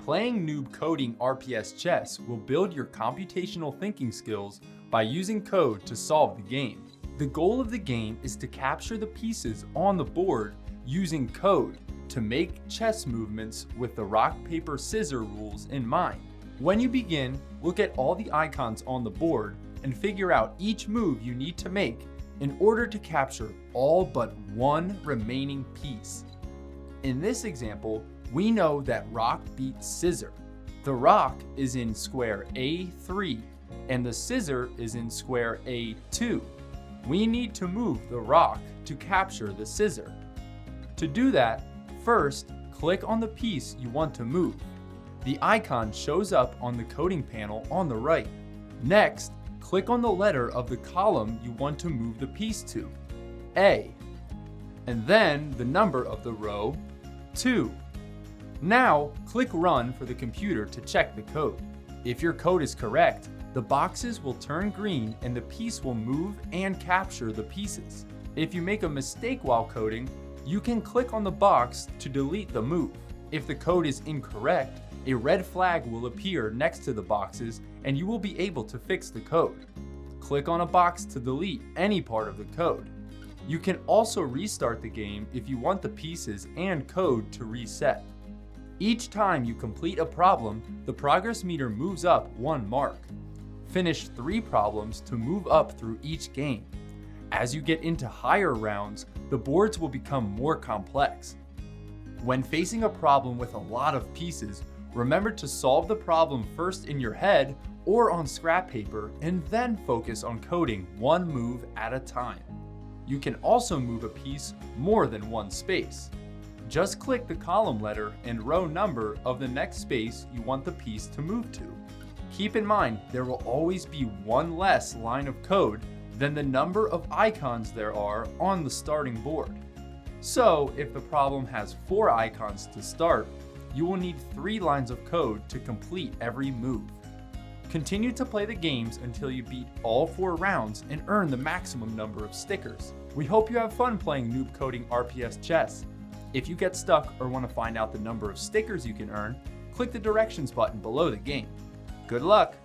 Playing Newb coding RPS chess will build your computational thinking skills by using code to solve the game. The goal of the game is to capture the pieces on the board using code to make chess movements with the rock, paper, scissors rules in mind. When you begin, look at all the icons on the board and figure out each move you need to make in order to capture all but one remaining piece. In this example, we know that rock beats scissor. The rock is in square A3 and the scissor is in square A2. We need to move the rock to capture the scissor. To do that, first click on the piece you want to move. The icon shows up on the coding panel on the right. Next, click on the letter of the column you want to move the piece to, A, and then the number of the row, 2. Now, click Run for the computer to check the code. If your code is correct, the boxes will turn green and the piece will move and capture the pieces. If you make a mistake while coding, you can click on the box to delete the move. If the code is incorrect, a red flag will appear next to the boxes and you will be able to fix the code. Click on a box to delete any part of the code. You can also restart the game if you want the pieces and code to reset. Each time you complete a problem, the progress meter moves up 1 mark. Finish 3 problems to move up through each game. As you get into higher rounds, the boards will become more complex. When facing a problem with a lot of pieces, remember to solve the problem first in your head or on scrap paper and then focus on coding one move at a time. You can also move a piece more than one space. Just click the column letter and row number of the next space you want the piece to move to. Keep in mind, there will always be one less line of code than the number of icons there are on the starting board. So, if the problem has 4 icons to start, you will need 3 lines of code to complete every move. Continue to play the games until you beat all 4 rounds and earn the maximum number of stickers. We hope you have fun playing Newb coding RPS chess. If you get stuck or want to find out the number of stickers you can earn, click the directions button below the game. Good luck!